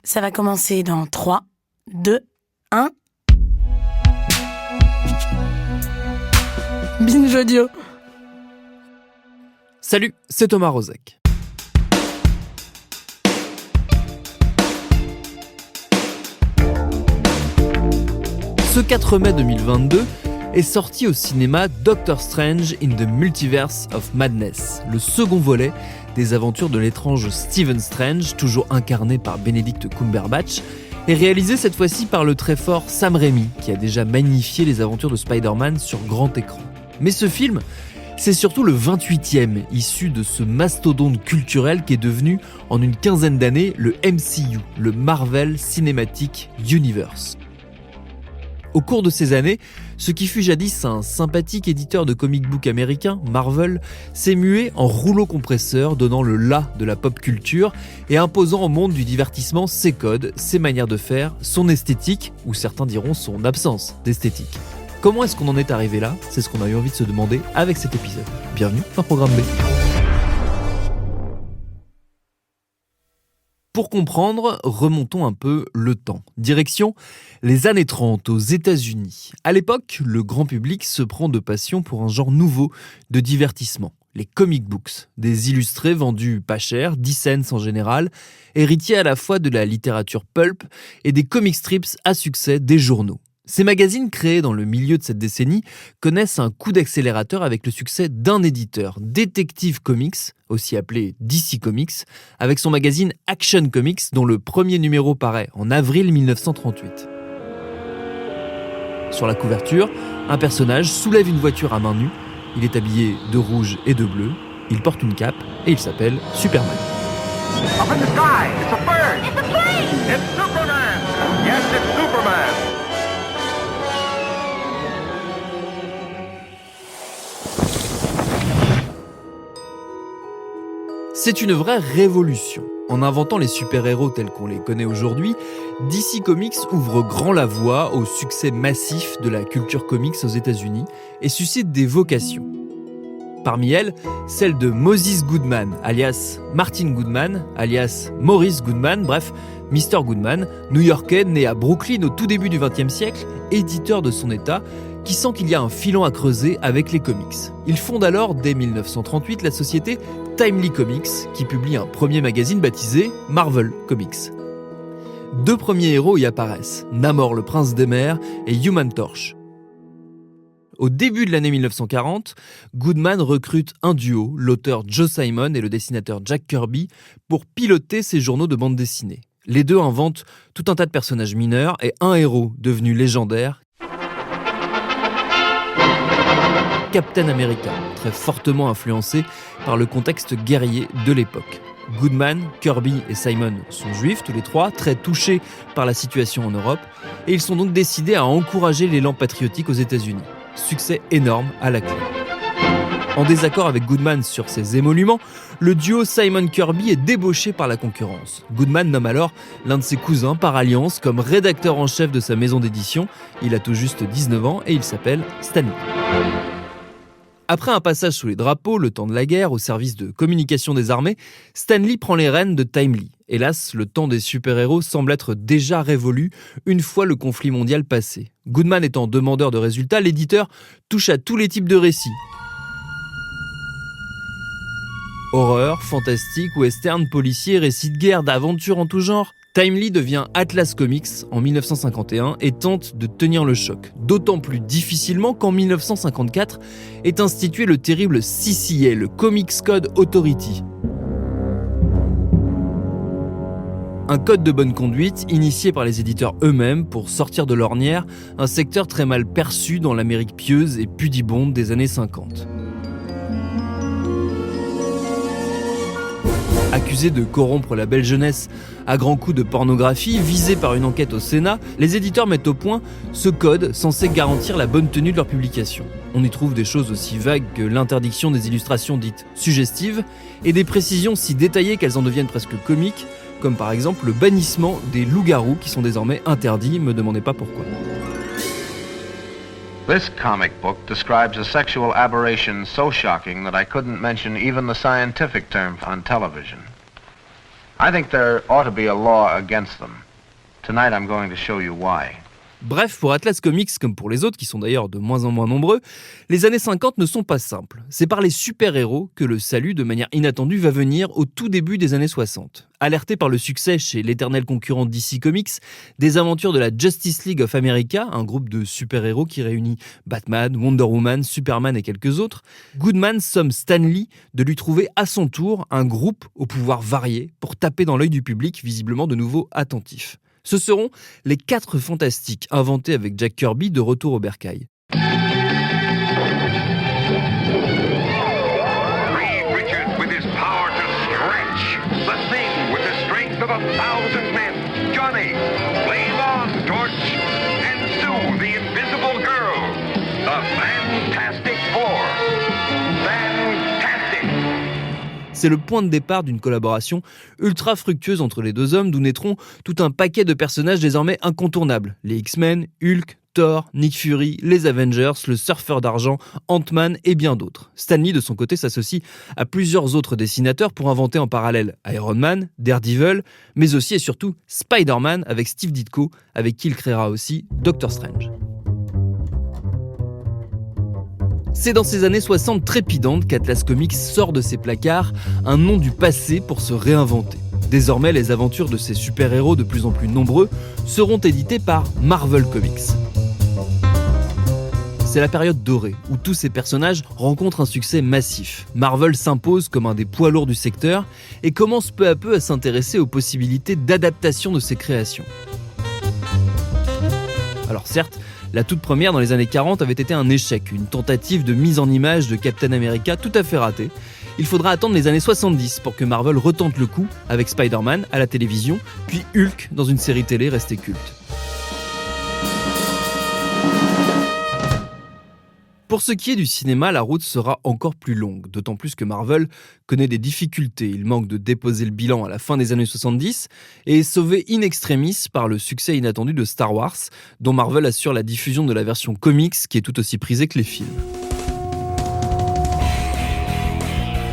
Ça va commencer dans 3, 2, 1. Binge audio. Salut, c'est Thomas Rozek. Ce 4 mai 2022 est sorti au cinéma Doctor Strange in the Multiverse of Madness, le second volet des aventures de l'étrange Stephen Strange, toujours incarné par Benedict Cumberbatch, et réalisé cette fois-ci par le très fort Sam Raimi, qui a déjà magnifié les aventures de Spider-Man sur grand écran. Mais ce film, c'est surtout le 28e, issu de ce mastodonte culturel qui est devenu, en une quinzaine d'années, le MCU, le Marvel Cinematic Universe. Au cours de ces années, ce qui fut jadis un sympathique éditeur de comic book américain, Marvel, s'est mué en rouleau compresseur, donnant le la de la pop culture et imposant au monde du divertissement ses codes, ses manières de faire, son esthétique, ou certains diront son absence d'esthétique. Comment est-ce qu'on en est arrivé là ? C'est ce qu'on a eu envie de se demander avec cet épisode. Bienvenue dans Programme B. Pour comprendre, remontons un peu le temps. Direction les années 30 aux États-Unis. À l'époque, le grand public se prend de passion pour un genre nouveau de divertissement, les comic books, des illustrés vendus pas cher, 10 cents en général, héritiers à la fois de la littérature pulp et des comic strips à succès des journaux. Ces magazines créés dans le milieu de cette décennie connaissent un coup d'accélérateur avec le succès d'un éditeur, Detective Comics, aussi appelé DC Comics, avec son magazine Action Comics dont le premier numéro paraît en avril 1938. Sur la couverture, un personnage soulève une voiture à main nue, il est habillé de rouge et de bleu, il porte une cape et il s'appelle Superman. Up in the sky, it's a bird! It's a plane! It's Superman! Yes, it's Superman! C'est une vraie révolution. En inventant les super-héros tels qu'on les connaît aujourd'hui, DC Comics ouvre grand la voie au succès massif de la culture comics aux États-Unis et suscite des vocations. Parmi elles, celle de Moses Goodman, alias Martin Goodman, alias Maurice Goodman, bref, Mr. Goodman, new-yorkais né à Brooklyn au tout début du XXe siècle, éditeur de son état, qui sent qu'il y a un filon à creuser avec les comics. Il fonde alors, dès 1938, la société Timely Comics, qui publie un premier magazine baptisé Marvel Comics. Deux premiers héros y apparaissent, Namor le prince des mers et Human Torch. Au début de l'année 1940, Goodman recrute un duo, l'auteur Joe Simon et le dessinateur Jack Kirby, pour piloter ses journaux de bande dessinée. Les deux inventent tout un tas de personnages mineurs et un héros devenu légendaire, Captain America, très fortement influencé par le contexte guerrier de l'époque. Goodman, Kirby et Simon sont juifs, tous les trois, très touchés par la situation en Europe, et ils sont donc décidés à encourager l'élan patriotique aux États-Unis. Succès énorme à la clé. En désaccord avec Goodman sur ses émoluments, le duo Simon-Kirby est débauché par la concurrence. Goodman nomme alors l'un de ses cousins par alliance comme rédacteur en chef de sa maison d'édition. Il a tout juste 19 ans et il s'appelle Stan Lee. Après un passage sous les drapeaux, le temps de la guerre, au service de communication des armées, Stan Lee prend les rênes de Timely. Hélas, le temps des super-héros semble être déjà révolu une fois le conflit mondial passé. Goodman étant demandeur de résultats, l'éditeur touche à tous les types de récits. Horreur, fantastique, western, policier, récits de guerre, d'aventure en tout genre. Timely devient Atlas Comics en 1951 et tente de tenir le choc. D'autant plus difficilement qu'en 1954 est institué le terrible CCA, le Comics Code Authority. Un code de bonne conduite initié par les éditeurs eux-mêmes pour sortir de l'ornière un secteur très mal perçu dans l'Amérique pieuse et pudibonde des années 50. Accusés de corrompre la belle jeunesse à grands coups de pornographie, visés par une enquête au Sénat, les éditeurs mettent au point ce code censé garantir la bonne tenue de leur publication. On y trouve des choses aussi vagues que l'interdiction des illustrations dites suggestives et des précisions si détaillées qu'elles en deviennent presque comiques, comme par exemple le bannissement des loups-garous qui sont désormais interdits, me demandez pas pourquoi. This comic book describes a sexual aberration so shocking that I couldn't mention even the scientific term on television. I think there ought to be a law against them. Tonight I'm going to show you why. Bref, pour Atlas Comics, comme pour les autres, qui sont d'ailleurs de moins en moins nombreux, les années 50 ne sont pas simples. C'est par les super-héros que le salut, de manière inattendue, va venir au tout début des années 60. Alerté par le succès chez l'éternel concurrent DC Comics, des aventures de la Justice League of America, un groupe de super-héros qui réunit Batman, Wonder Woman, Superman et quelques autres, Goodman somme Stan Lee de lui trouver à son tour un groupe au pouvoir varié pour taper dans l'œil du public, visiblement de nouveau attentif. Ce seront les 4 Fantastiques, inventés avec Jack Kirby de retour au bercail. Reed Richards with his power to stretch. The Thing with the strength of 1,000 men. Johnny, flame on, torch, and Sue, the invisible girl. The Fantastic Four. Fantastic! C'est le point de départ d'une collaboration ultra fructueuse entre les deux hommes, d'où naîtront tout un paquet de personnages désormais incontournables. Les X-Men, Hulk, Thor, Nick Fury, les Avengers, le Surfeur d'argent, Ant-Man et bien d'autres. Stan Lee, de son côté, s'associe à plusieurs autres dessinateurs pour inventer en parallèle Iron Man, Daredevil, mais aussi et surtout Spider-Man avec Steve Ditko, avec qui il créera aussi Doctor Strange. C'est dans ces années 60 trépidantes qu'Atlas Comics sort de ses placards un nom du passé pour se réinventer. Désormais, les aventures de ces super-héros de plus en plus nombreux seront éditées par Marvel Comics. C'est la période dorée, où tous ces personnages rencontrent un succès massif. Marvel s'impose comme un des poids lourds du secteur et commence peu à peu à s'intéresser aux possibilités d'adaptation de ses créations. Alors certes, la toute première, dans les années 40, avait été un échec, une tentative de mise en image de Captain America tout à fait ratée. Il faudra attendre les années 70 pour que Marvel retente le coup avec Spider-Man à la télévision, puis Hulk dans une série télé restée culte. Pour ce qui est du cinéma, la route sera encore plus longue, d'autant plus que Marvel connaît des difficultés. Il manque de déposer le bilan à la fin des années 70 et est sauvé in extremis par le succès inattendu de Star Wars, dont Marvel assure la diffusion de la version comics qui est tout aussi prisée que les films.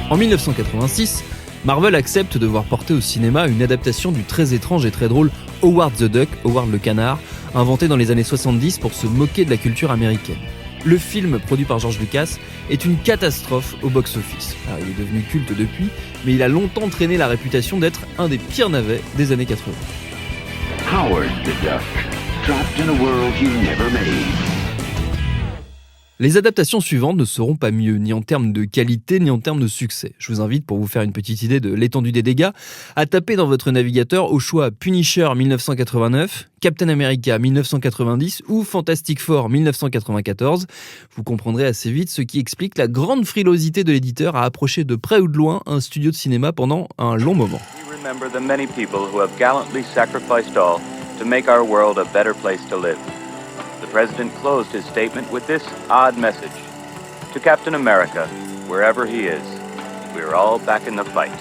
En 1986, Marvel accepte de voir porter au cinéma une adaptation du très étrange et très drôle Howard the Duck, Howard le canard, inventé dans les années 70 pour se moquer de la culture américaine. Le film, produit par George Lucas, est une catastrophe au box-office. Alors, il est devenu culte depuis, mais il a longtemps traîné la réputation d'être un des pires navets des années 80. Howard the Duck, trapped in a world you never made. Les adaptations suivantes ne seront pas mieux, ni en termes de qualité, ni en termes de succès. Je vous invite, pour vous faire une petite idée de l'étendue des dégâts, à taper dans votre navigateur au choix Punisher 1989, Captain America 1990 ou Fantastic Four 1994. Vous comprendrez assez vite ce qui explique la grande frilosité de l'éditeur à approcher de près ou de loin un studio de cinéma pendant un long moment. We remember the many people who have gallantly sacrificed all to make our world a better place to live. The President closed his statement with this odd message. To Captain America, wherever he is, we're all back in the fight.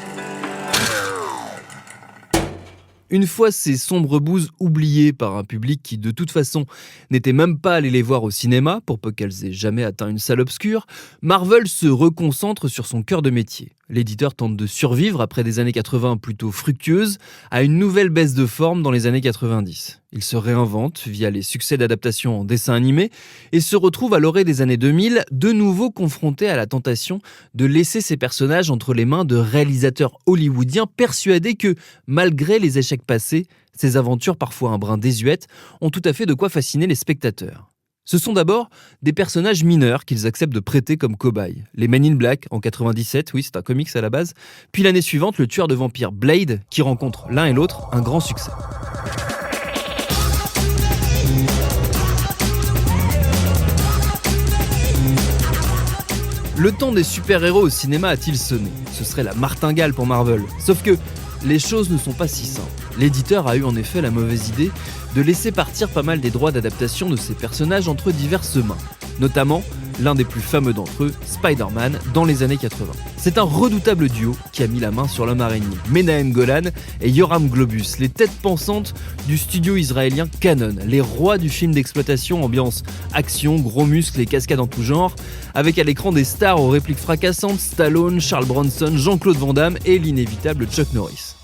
Une fois ces sombres bouses oubliées par un public qui de toute façon n'était même pas allé les voir au cinéma, pour peu qu'elles aient jamais atteint une salle obscure, Marvel se reconcentre sur son cœur de métier. L'éditeur tente de survivre après des années 80 plutôt fructueuses à une nouvelle baisse de forme dans les années 90. Il se réinvente via les succès d'adaptation en dessin animé et se retrouve à l'orée des années 2000 de nouveau confronté à la tentation de laisser ses personnages entre les mains de réalisateurs hollywoodiens persuadés que, malgré les échecs passés, ces aventures parfois un brin désuètes ont tout à fait de quoi fasciner les spectateurs. Ce sont d'abord des personnages mineurs qu'ils acceptent de prêter comme cobayes. Les Men in Black en 97, oui c'est un comics à la base, puis l'année suivante le tueur de vampires Blade qui rencontre l'un et l'autre un grand succès. Le temps des super-héros au cinéma a-t-il sonné ? Ce serait la martingale pour Marvel. Sauf que les choses ne sont pas si simples. L'éditeur a eu en effet la mauvaise idée de laisser partir pas mal des droits d'adaptation de ses personnages entre diverses mains, notamment l'un des plus fameux d'entre eux, Spider-Man, dans les années 80. C'est un redoutable duo qui a mis la main sur l'homme araignée, Menahem Golan et Yoram Globus, les têtes pensantes du studio israélien Canon, les rois du film d'exploitation ambiance action, gros muscles et cascades en tout genre, avec à l'écran des stars aux répliques fracassantes, Stallone, Charles Bronson, Jean-Claude Van Damme et l'inévitable Chuck Norris.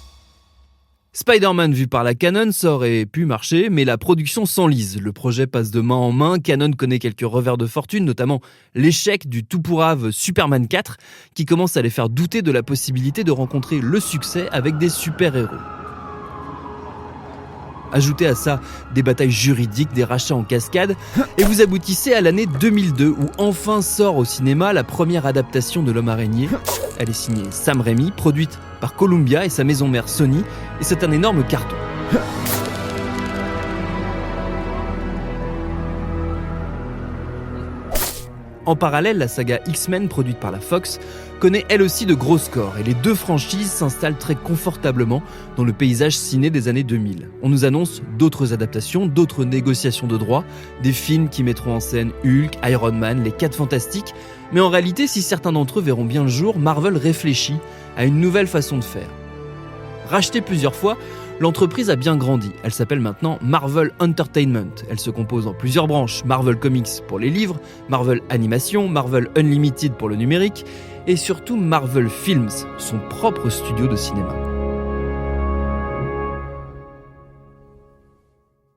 Spider-Man vu par la Canon, ça aurait pu marcher, mais la production s'enlise. Le projet passe de main en main, Canon connaît quelques revers de fortune, notamment l'échec du tout pourrave Superman 4, qui commence à les faire douter de la possibilité de rencontrer le succès avec des super-héros. Ajoutez à ça des batailles juridiques, des rachats en cascade, et vous aboutissez à l'année 2002 où enfin sort au cinéma la première adaptation de l'Homme Araignée. Elle est signée Sam Raimi, produite par Columbia et sa maison mère Sony, et c'est un énorme carton. En parallèle, la saga X-Men, produite par la Fox, connaît elle aussi de gros scores, et les deux franchises s'installent très confortablement dans le paysage ciné des années 2000. On nous annonce d'autres adaptations, d'autres négociations de droits, des films qui mettront en scène Hulk, Iron Man, les 4 Fantastiques, mais en réalité, si certains d'entre eux verront bien le jour, Marvel réfléchit à une nouvelle façon de faire. Rachetée plusieurs fois, l'entreprise a bien grandi. Elle s'appelle maintenant Marvel Entertainment. Elle se compose en plusieurs branches. Marvel Comics pour les livres, Marvel Animation, Marvel Unlimited pour le numérique et surtout Marvel Films, son propre studio de cinéma.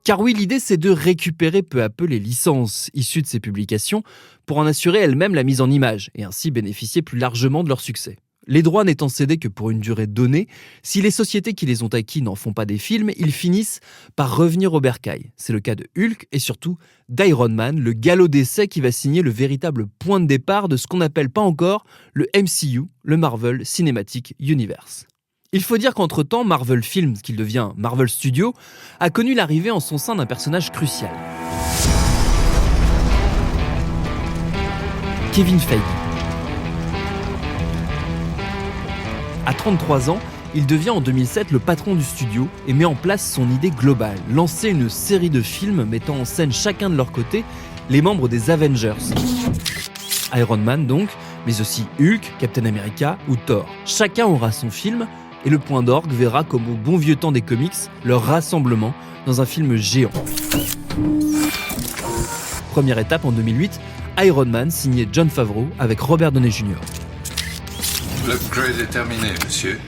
Car oui, l'idée c'est de récupérer peu à peu les licences issues de ces publications pour en assurer elles-mêmes la mise en image et ainsi bénéficier plus largement de leur succès. Les droits n'étant cédés que pour une durée donnée, si les sociétés qui les ont acquis n'en font pas des films, ils finissent par revenir au bercail. C'est le cas de Hulk et surtout d'Iron Man, le galop d'essai qui va signer le véritable point de départ de ce qu'on n'appelle pas encore le MCU, le Marvel Cinematic Universe. Il faut dire qu'entre-temps, Marvel Films, qu'il devient Marvel Studios, a connu l'arrivée en son sein d'un personnage crucial. Kevin Feige. À 33 ans, il devient en 2007 le patron du studio et met en place son idée globale, lancer une série de films mettant en scène chacun de leur côté les membres des Avengers. Iron Man donc, mais aussi Hulk, Captain America ou Thor. Chacun aura son film et le point d'orgue verra comme au bon vieux temps des comics leur rassemblement dans un film géant. Première étape en 2008, Iron Man signé Jon Favreau avec Robert Downey Jr. L'upgrade est terminé, monsieur.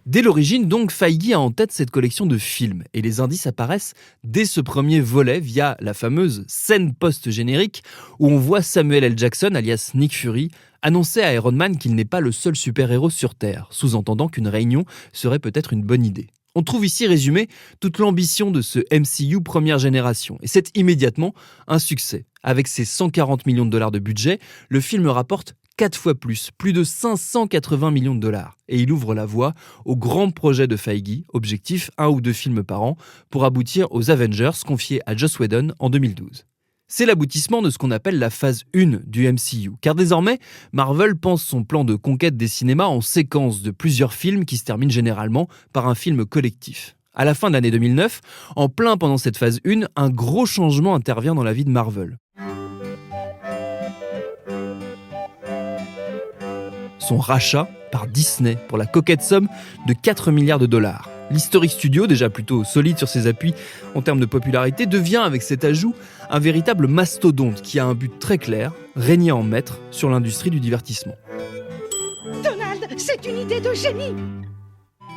Dès l'origine, donc, Feige a en tête cette collection de films, et les indices apparaissent dès ce premier volet via la fameuse scène post-générique où on voit Samuel L. Jackson, alias Nick Fury, annoncer à Iron Man qu'il n'est pas le seul super-héros sur Terre, sous-entendant qu'une réunion serait peut-être une bonne idée. On trouve ici résumé toute l'ambition de ce MCU première génération, et c'est immédiatement un succès. Avec ses 140 millions de dollars de budget, le film rapporte 4 fois plus de 580 millions de dollars. Et il ouvre la voie au grand projet de Feige, objectif 1 ou 2 films par an, pour aboutir aux Avengers confiés à Joss Whedon en 2012. C'est l'aboutissement de ce qu'on appelle la phase 1 du MCU, car désormais, Marvel pense son plan de conquête des cinémas en séquence de plusieurs films qui se terminent généralement par un film collectif. À la fin de l'année 2009, en plein pendant cette phase 1, un gros changement intervient dans la vie de Marvel. Son rachat par Disney pour la coquette somme de 4 milliards de dollars. L'Historic Studio, déjà plutôt solide sur ses appuis en termes de popularité, devient avec cet ajout un véritable mastodonte qui a un but très clair, régner en maître sur l'industrie du divertissement. Donald, c'est une idée de génie!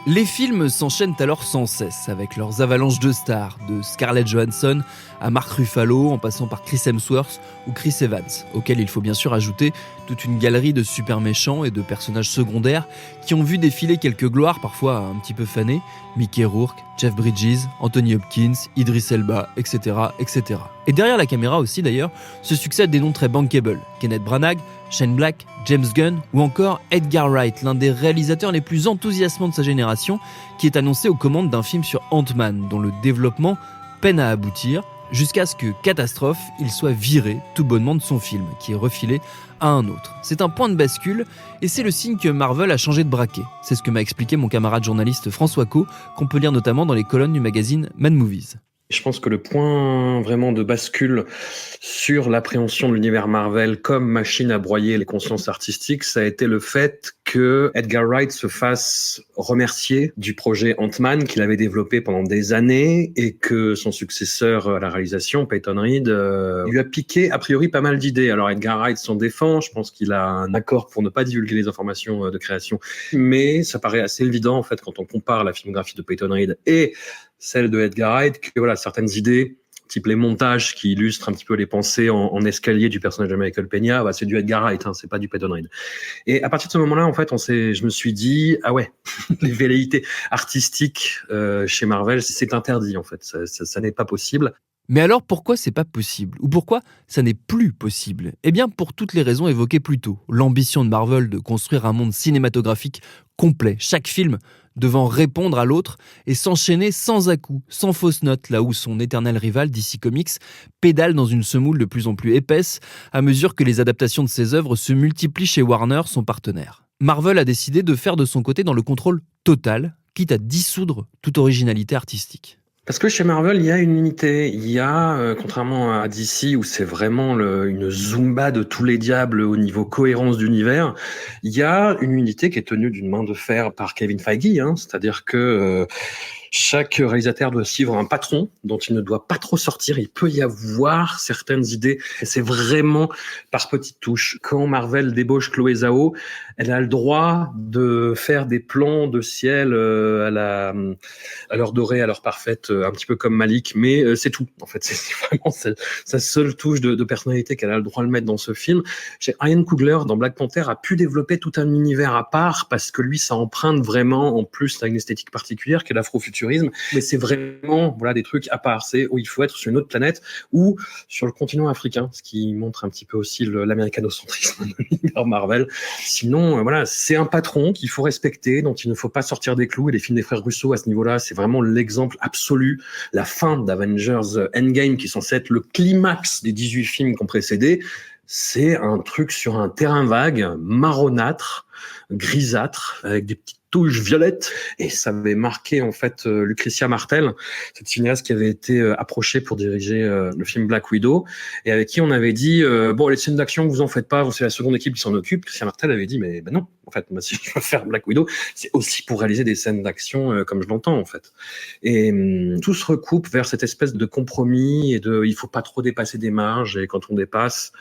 Les films s'enchaînent alors sans cesse, avec leurs avalanches de stars, de Scarlett Johansson à Mark Ruffalo, en passant par Chris Hemsworth ou Chris Evans, auxquels il faut bien sûr ajouter toute une galerie de super méchants et de personnages secondaires qui ont vu défiler quelques gloires parfois un petit peu fanées, Mickey Rourke, Jeff Bridges, Anthony Hopkins, Idris Elba, etc., etc. Et derrière la caméra aussi d'ailleurs, se succèdent des noms très bankable, Kenneth Branagh, Shane Black, James Gunn ou encore Edgar Wright, l'un des réalisateurs les plus enthousiasmants de sa génération, qui est annoncé aux commandes d'un film sur Ant-Man, dont le développement peine à aboutir, jusqu'à ce que, catastrophe, il soit viré tout bonnement de son film, qui est refilé à un autre. C'est un point de bascule, et c'est le signe que Marvel a changé de braquet. C'est ce que m'a expliqué mon camarade journaliste François Caux, qu'on peut lire notamment dans les colonnes du magazine Mad Movies. Je pense que le point vraiment de bascule sur l'appréhension de l'univers Marvel comme machine à broyer les consciences artistiques, ça a été le fait que Edgar Wright se fasse remercier du projet Ant-Man qu'il avait développé pendant des années et que son successeur à la réalisation, Peyton Reed, lui a piqué a priori pas mal d'idées. Alors Edgar Wright s'en défend, je pense qu'il a un accord pour ne pas divulguer les informations de création, mais ça paraît assez évident en fait quand on compare la filmographie de Peyton Reed et celle de Edgar Wright, que voilà, certaines idées, type les montages qui illustrent un petit peu les pensées en escalier du personnage de Michael Peña, bah, c'est du Edgar Wright, c'est pas du Peyton Reed. Et à partir de ce moment-là, en fait, je me suis dit, ah ouais, les velléités artistiques chez Marvel, c'est interdit, en fait, ça n'est pas possible. Mais alors pourquoi c'est pas possible ? Ou pourquoi ça n'est plus possible ? Eh bien pour toutes les raisons évoquées plus tôt. L'ambition de Marvel de construire un monde cinématographique complet, chaque film devant répondre à l'autre et s'enchaîner sans à-coups, sans fausses notes, là où son éternel rival DC Comics pédale dans une semoule de plus en plus épaisse à mesure que les adaptations de ses œuvres se multiplient chez Warner, son partenaire. Marvel a décidé de faire de son côté dans le contrôle total, quitte à dissoudre toute originalité artistique. Parce que chez Marvel, il y a une unité. Il y a, contrairement à DC, où c'est vraiment une zumba de tous les diables au niveau cohérence d'univers, il y a une unité qui est tenue d'une main de fer par Kevin Feige, c'est-à-dire que chaque réalisateur doit suivre un patron dont il ne doit pas trop sortir. Il peut y avoir certaines idées, et c'est vraiment par petites touches. Quand Marvel débauche Chloé Zhao, elle a le droit de faire des plans de ciel à l'heure dorée, à l'heure parfaite, un petit peu comme Malik, mais c'est tout. En fait, c'est vraiment sa seule touche de personnalité qu'elle a le droit de mettre dans ce film. Chez Ryan Coogler, dans Black Panther, a pu développer tout un univers à part parce que lui, ça emprunte vraiment, en plus, à une esthétique particulière qui est l'afrofuturisme. Mais c'est vraiment des trucs à part. C'est où il faut être sur une autre planète ou sur le continent africain, ce qui montre un petit peu aussi l'américanocentrisme de l'univers Marvel. Sinon, c'est un patron qu'il faut respecter, dont il ne faut pas sortir des clous. Et les films des frères Russo, à ce niveau-là, c'est vraiment l'exemple absolu. La fin d'Avengers Endgame, qui est censé être le climax des 18 films qui ont précédé, c'est un truc sur un terrain vague, marronâtre, grisâtre, avec des petites touches violettes, et ça avait marqué en fait Lucretia Martel, cette cinéaste qui avait été approchée pour diriger le film Black Widow, et avec qui on avait dit bon, les scènes d'action, vous en faites pas, c'est la seconde équipe qui s'en occupe. Lucretia Martel avait dit mais non, en fait, moi, si je veux faire Black Widow, c'est aussi pour réaliser des scènes d'action comme je l'entends en fait. Et tout se recoupe vers cette espèce de compromis et il faut pas trop dépasser des marges, et quand on dépasse,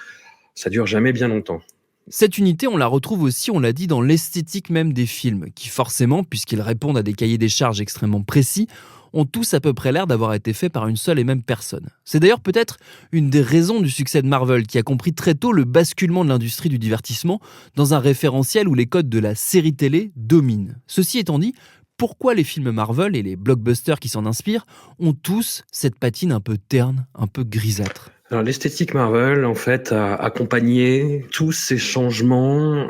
ça dure jamais bien longtemps. Cette unité, on la retrouve aussi, on l'a dit, dans l'esthétique même des films, qui forcément, puisqu'ils répondent à des cahiers des charges extrêmement précis, ont tous à peu près l'air d'avoir été faits par une seule et même personne. C'est d'ailleurs peut-être une des raisons du succès de Marvel, qui a compris très tôt le basculement de l'industrie du divertissement dans un référentiel où les codes de la série télé dominent. Ceci étant dit, pourquoi les films Marvel et les blockbusters qui s'en inspirent ont tous cette patine un peu terne, un peu grisâtre ? Alors, l'esthétique Marvel, en fait, a accompagné tous ces changements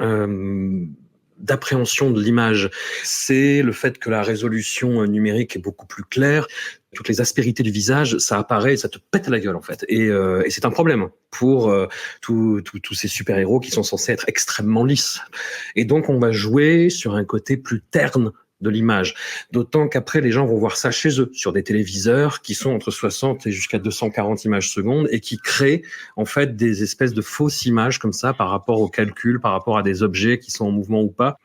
d'appréhension de l'image. C'est le fait que la résolution numérique est beaucoup plus claire. Toutes les aspérités du visage, ça apparaît, ça te pète la gueule, en fait. Et c'est un problème pour tous ces super-héros qui sont censés être extrêmement lisses. Et donc, on va jouer sur un côté plus terne de l'image. D'autant qu'après, les gens vont voir ça chez eux, sur des téléviseurs qui sont entre 60 et jusqu'à 240 images secondes et qui créent, en fait, des espèces de fausses images comme ça par rapport au calcul, par rapport à des objets qui sont en mouvement ou pas.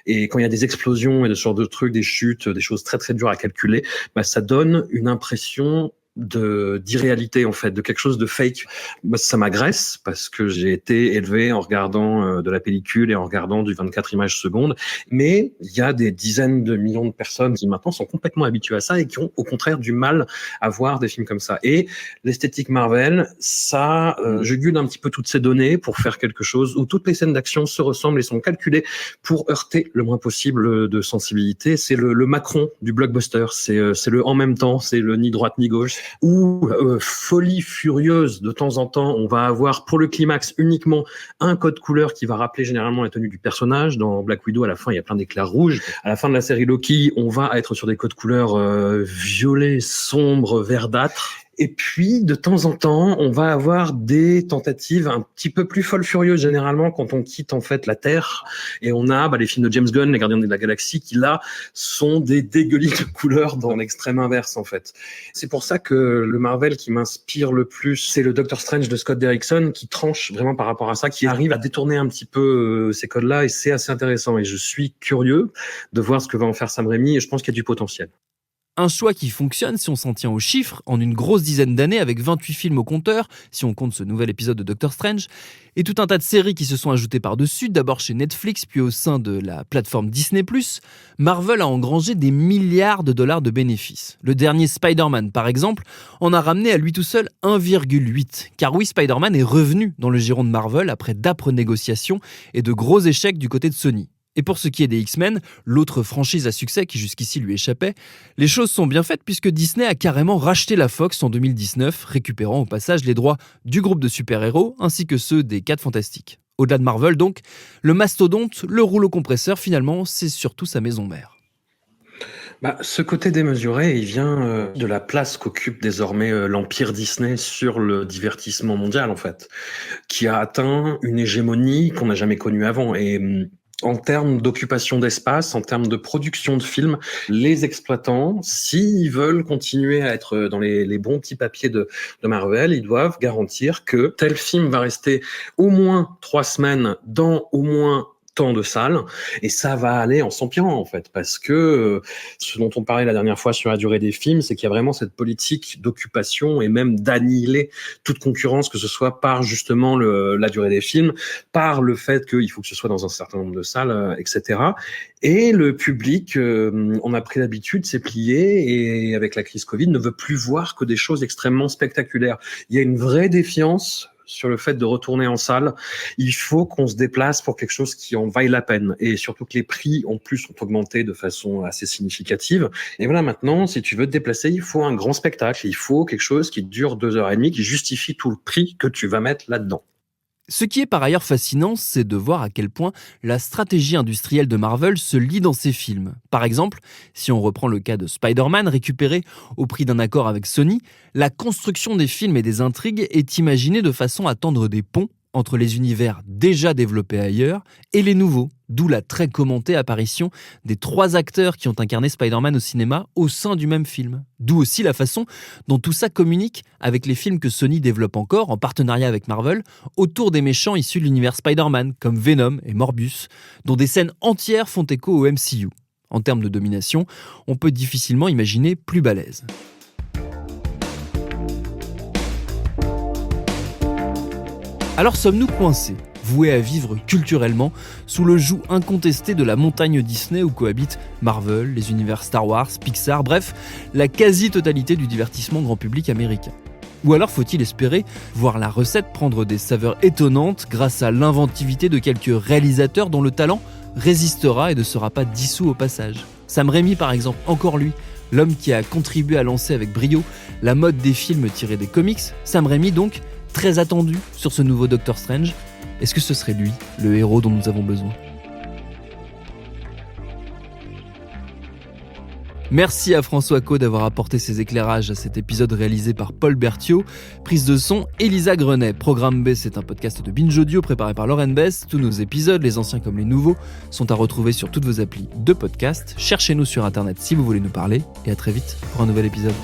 Et quand il y a des explosions et ce genre de trucs, des chutes, des choses très très dures à calculer, ça donne une impression d'irréalité, en fait, de quelque chose de fake. Moi, ça m'agresse parce que j'ai été élevé en regardant de la pellicule et en regardant du 24 images secondes. Mais il y a des dizaines de millions de personnes qui maintenant sont complètement habituées à ça et qui ont au contraire du mal à voir des films comme ça. Et l'esthétique Marvel, ça jugule un petit peu toutes ces données pour faire quelque chose où toutes les scènes d'action se ressemblent et sont calculées pour heurter le moins possible de sensibilité. C'est le Macron du blockbuster. C'est le en même temps, c'est le ni droite ni gauche. Ou folie furieuse, de temps en temps, on va avoir pour le climax uniquement un code couleur qui va rappeler généralement la tenue du personnage. Dans Black Widow, à la fin, il y a plein d'éclairs rouges. À la fin de la série Loki, on va être sur des codes couleurs violets, sombres, verdâtres. Et puis, de temps en temps, on va avoir des tentatives un petit peu plus folles furieuses, généralement, quand on quitte en fait la Terre. Et on a les films de James Gunn, Les Gardiens de la Galaxie, qui là sont des dégueulis de couleurs dans l'extrême inverse, en fait. C'est pour ça que le Marvel qui m'inspire le plus, c'est le Doctor Strange de Scott Derrickson, qui tranche vraiment par rapport à ça, qui arrive à détourner un petit peu ces codes-là, et c'est assez intéressant. Et je suis curieux de voir ce que va en faire Sam Raimi, et je pense qu'il y a du potentiel. Un choix qui fonctionne si on s'en tient aux chiffres, en une grosse dizaine d'années avec 28 films au compteur, si on compte ce nouvel épisode de Doctor Strange, et tout un tas de séries qui se sont ajoutées par-dessus, d'abord chez Netflix, puis au sein de la plateforme Disney+, Marvel a engrangé des milliards de dollars de bénéfices. Le dernier Spider-Man, par exemple, en a ramené à lui tout seul 1,8. Car oui, Spider-Man est revenu dans le giron de Marvel après d'âpres négociations et de gros échecs du côté de Sony. Et pour ce qui est des X-Men, l'autre franchise à succès qui jusqu'ici lui échappait, les choses sont bien faites puisque Disney a carrément racheté la Fox en 2019, récupérant au passage les droits du groupe de super-héros ainsi que ceux des 4 Fantastiques. Au-delà de Marvel donc, le mastodonte, le rouleau compresseur finalement, c'est surtout sa maison mère. Ce côté démesuré, il vient de la place qu'occupe désormais l'empire Disney sur le divertissement mondial en fait, qui a atteint une hégémonie qu'on n'a jamais connue avant. Et en termes d'occupation d'espace, en termes de production de films, les exploitants, s'ils veulent continuer à être dans les bons petits papiers de Marvel, ils doivent garantir que tel film va rester au moins 3 semaines dans au moins tant de salles, et ça va aller en s'empirant en fait, parce que ce dont on parlait la dernière fois sur la durée des films, c'est qu'il y a vraiment cette politique d'occupation et même d'annihiler toute concurrence, que ce soit par justement la durée des films, par le fait qu'il faut que ce soit dans un certain nombre de salles, etc. Et le public, on a pris l'habitude, s'est plié, et avec la crise Covid, ne veut plus voir que des choses extrêmement spectaculaires. Il y a une vraie défiance sur le fait de retourner en salle. Il faut qu'on se déplace pour quelque chose qui en vaille la peine. Et surtout que les prix, en plus, ont augmenté de façon assez significative. Et voilà, maintenant, si tu veux te déplacer, il faut un grand spectacle. Il faut quelque chose qui dure 2h30, qui justifie tout le prix que tu vas mettre là-dedans. Ce qui est par ailleurs fascinant, c'est de voir à quel point la stratégie industrielle de Marvel se lit dans ses films. Par exemple, si on reprend le cas de Spider-Man récupéré au prix d'un accord avec Sony, la construction des films et des intrigues est imaginée de façon à tendre des ponts entre les univers déjà développés ailleurs et les nouveaux, d'où la très commentée apparition des 3 acteurs qui ont incarné Spider-Man au cinéma au sein du même film. D'où aussi la façon dont tout ça communique avec les films que Sony développe encore en partenariat avec Marvel autour des méchants issus de l'univers Spider-Man comme Venom et Morbius, dont des scènes entières font écho au MCU. En termes de domination, on peut difficilement imaginer plus balèze. Alors sommes-nous coincés, voués à vivre culturellement sous le joug incontesté de la montagne Disney où cohabitent Marvel, les univers Star Wars, Pixar, bref, la quasi-totalité du divertissement grand public américain? Ou alors faut-il espérer voir la recette prendre des saveurs étonnantes grâce à l'inventivité de quelques réalisateurs dont le talent résistera et ne sera pas dissous au passage? Sam Raimi par exemple, encore lui, l'homme qui a contribué à lancer avec brio la mode des films tirés des comics. Sam Raimi donc, très attendu sur ce nouveau Doctor Strange. Est-ce que ce serait lui, le héros dont nous avons besoin? Merci à François Caux d'avoir apporté ses éclairages à cet épisode réalisé par Paul Berthiaud. Prise de son, Elisa Grenet. Programme B, c'est un podcast de Binge Audio préparé par Lauren Bess. Tous nos épisodes, les anciens comme les nouveaux, sont à retrouver sur toutes vos applis de podcast. Cherchez-nous sur Internet si vous voulez nous parler. Et à très vite pour un nouvel épisode.